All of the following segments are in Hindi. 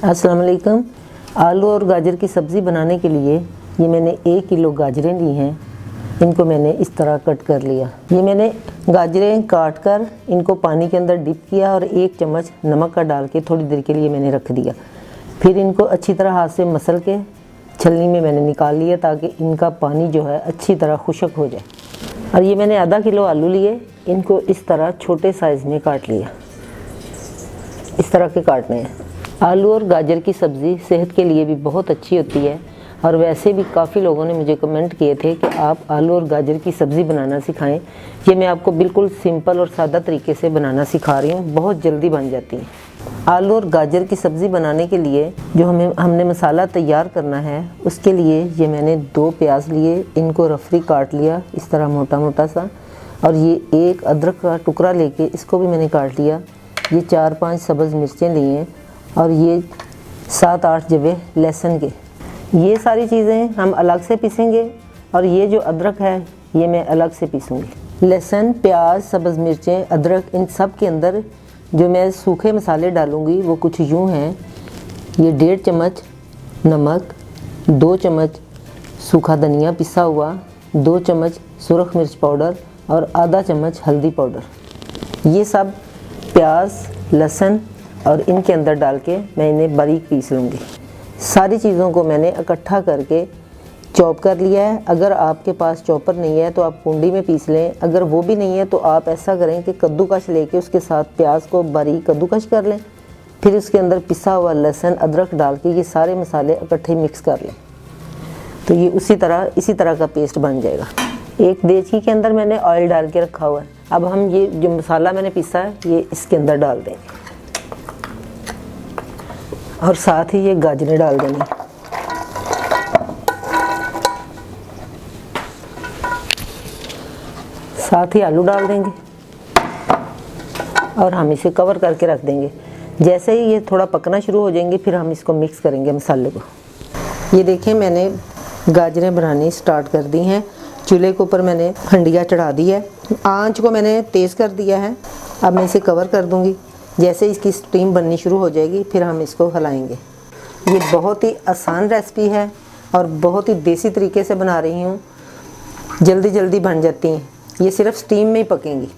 अस्सलाम वालेकुम। आलू और गाजर की सब्ज़ी बनाने के लिए ये मैंने 1 किलो गाजरें ली हैं। इनको मैंने इस तरह कट कर लिया। ये मैंने गाजरें काट कर इनको पानी के अंदर डिप किया और 1 चम्मच नमक का डाल के थोड़ी देर के लिए मैंने रख दिया। फिर इनको अच्छी तरह हाथ से मसल के छलनी में मैंने निकाल लिया ताकि इनका पानी जो है अच्छी तरह खुश्क हो जाए। और ये मैंने आधा किलो आलू लिए, इनको इस तरह छोटे साइज़ में काट लिया। इस तरह के काटने हैं। आलू और गाजर की सब्ज़ी सेहत के लिए भी बहुत अच्छी होती है और वैसे भी काफ़ी लोगों ने मुझे कमेंट किए थे कि आप आलू और गाजर की सब्ज़ी बनाना सिखाएं। ये मैं आपको बिल्कुल सिंपल और सादा तरीके से बनाना सिखा रही हूँ, बहुत जल्दी बन जाती है। आलू और गाजर की सब्ज़ी बनाने के लिए जो हमने मसाला तैयार करना है, उसके लिए ये मैंने 2 प्याज लिए, इनको रफली काट लिया इस तरह मोटा मोटा सा। और ये 1 अदरक का टुकड़ा लेके इसको भी मैंने काट लिया। ये 4-5 सब्ज़ मिर्चें ली हैं और ये 7-8 जवे लहसुन के। ये सारी चीज़ें हम अलग से पीसेंगे और ये जो अदरक है ये मैं अलग से पीसूँगी। लहसुन, प्याज, सब्ज़ मिर्चें, अदरक, इन सब के अंदर जो मैं सूखे मसाले डालूँगी वो कुछ यूँ हैं। ये 1.5 चम्मच नमक, 2 चम्मच सूखा धनिया पिसा हुआ, 2 चम्मच सुरख मिर्च पाउडर और आधा चम्मच हल्दी पाउडर। ये सब प्याज, लहसुन और इनके अंदर डाल के मैं इन्हें बारीक पीस लूँगी। सारी चीज़ों को मैंने इकट्ठा करके चॉप कर लिया है। अगर आपके पास चॉपर नहीं है तो आप कुंडी में पीस लें। अगर वो भी नहीं है तो आप ऐसा करें कि कद्दूकश लेके उसके साथ प्याज को बारीक कद्दूकश कर लें। फिर उसके अंदर पिसा हुआ लहसुन, अदरक डाल के ये सारे मसाले इकट्ठे मिक्स कर लें तो ये इसी तरह का पेस्ट बन जाएगा। एक देचकी के अंदर मैंने ऑयल डाल के रखा हुआ है। अब हम ये जो मसाला मैंने पीसा है ये इसके अंदर डाल देंगे और साथ ही ये गाजरें डाल देंगे। साथ ही आलू डाल देंगे और हम इसे कवर करके रख देंगे। जैसे ही ये थोड़ा पकना शुरू हो जाएंगे फिर हम इसको मिक्स करेंगे मसाले को। ये देखें, मैंने गाजरें बनानी स्टार्ट कर दी हैं। चूल्हे के ऊपर मैंने हंडिया चढ़ा दी है, आंच को मैंने तेज़ कर दिया है। अब मैं इसे कवर कर दूंगी। जैसे इसकी स्टीम बननी शुरू हो जाएगी फिर हम इसको हिलाएंगे। ये बहुत ही आसान रेसिपी है और बहुत ही देसी तरीके से बना रही हूँ, जल्दी जल्दी बन जाती हैं। ये सिर्फ स्टीम में ही पकेंगी।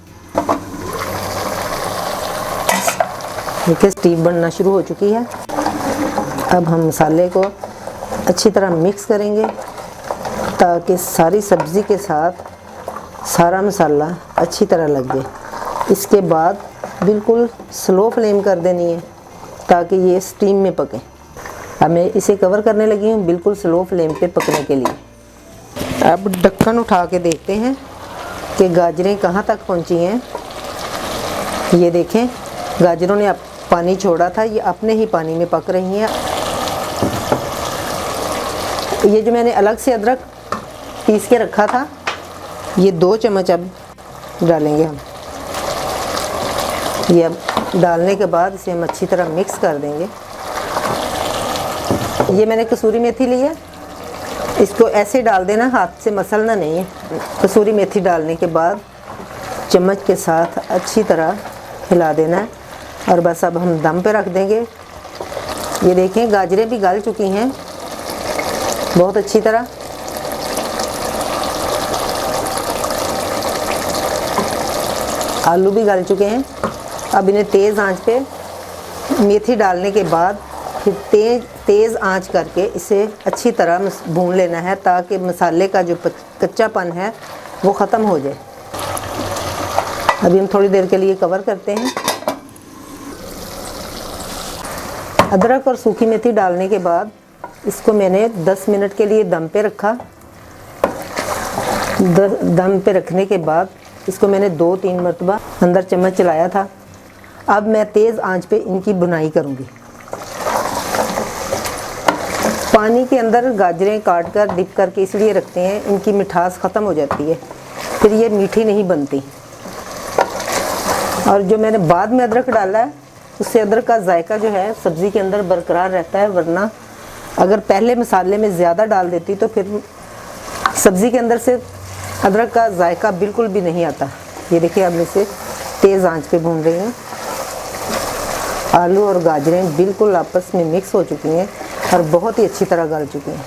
देखिए स्टीम बनना शुरू हो चुकी है। अब हम मसाले को अच्छी तरह मिक्स करेंगे ताकि सारी सब्ज़ी के साथ सारा मसाला अच्छी तरह लग जाए। इसके बाद बिल्कुल स्लो फ्लेम कर देनी है ताकि ये स्टीम में पके। अब मैं इसे कवर करने लगी हूँ बिल्कुल स्लो फ्लेम पे पकने के लिए। अब ढक्कन उठा के देखते हैं कि गाजरें कहाँ तक पहुँची हैं। ये देखें, गाजरों ने अब पानी छोड़ा था, ये अपने ही पानी में पक रही हैं। ये जो मैंने अलग से अदरक पीस के रखा था ये 2 चम्मच अब डालेंगे हम। ये अब डालने के बाद इसे हम अच्छी तरह मिक्स कर देंगे। ये मैंने कसूरी मेथी ली है, इसको ऐसे डाल देना, हाथ से मसलना नहीं है। कसूरी मेथी डालने के बाद चम्मच के साथ अच्छी तरह हिला देना है और बस अब हम दम पे रख देंगे। ये देखें, गाजरें भी गल चुकी हैं बहुत अच्छी तरह। आलू भी गल चुके हैं। अब इन्हें तेज़ आंच पे मेथी डालने के बाद फिर तेज़ आंच करके इसे अच्छी तरह भून लेना है ताकि मसाले का जो कच्चापन है वो ख़त्म हो जाए। अभी हम थोड़ी देर के लिए कवर करते हैं। अदरक और सूखी मेथी डालने के बाद इसको मैंने 10 मिनट के लिए दम पे रखा। दम पे रखने के बाद इसको मैंने 2-3 मरतबा अंदर चम्मच चलाया था। अब मैं तेज़ आंच पे इनकी बुनाई करूँगी। पानी के अंदर गाजरें काट कर डिप करके इसलिए रखते हैं, इनकी मिठास ख़त्म हो जाती है, फिर ये मीठी नहीं बनती। और जो मैंने बाद में अदरक डाला है उससे अदरक का जायका जो है सब्ज़ी के अंदर बरकरार रहता है, वरना अगर पहले मसाले में ज़्यादा डाल देती तो फिर सब्ज़ी के अंदर से अदरक का जायका बिल्कुल भी नहीं आता। ये देखिए, अब इसे तेज़ आंच पे भून रही हूँ। आलू और गाजरें बिल्कुल आपस में मिक्स हो चुकी हैं और बहुत ही अच्छी तरह गल चुकी हैं।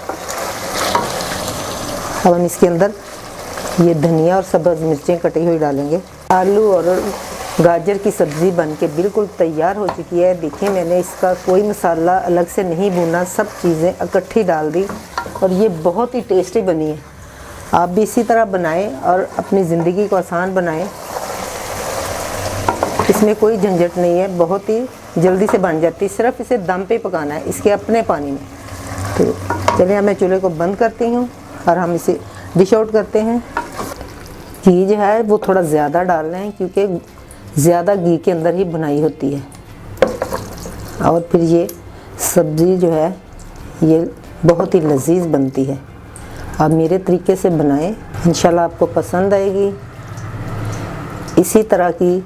अब हम इसके अंदर ये धनिया और सब्ज़ मिर्चें कटी हुई डालेंगे। आलू और गाजर की सब्ज़ी बनके बिल्कुल तैयार हो चुकी है। देखिए, मैंने इसका कोई मसाला अलग से नहीं भुना, सब चीज़ें इकट्ठी डाल दी और ये बहुत ही टेस्टी बनी है। आप भी इसी तरह बनाएं और अपनी ज़िंदगी को आसान बनाएं। इसमें कोई झंझट नहीं है, बहुत ही जल्दी से बन जाती है। सिर्फ इसे दम पे पकाना है इसके अपने पानी में। तो चलिए, मैं चूल्हे को बंद करती हूँ और हम इसे डिश आउट करते हैं। घी जो है वो थोड़ा ज़्यादा डाल रहे हैं क्योंकि ज़्यादा घी के अंदर ही बुनाई होती है। और फिर ये सब्ज़ी जो है ये बहुत ही लजीज बनती है। आप मेरे तरीके से बनाएं, इंशाल्लाह आपको पसंद आएगी। इसी तरह की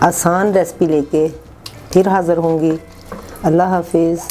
आसान रेसिपी लेके फिर हाज़िर होंगी। अल्लाह हाफिज़।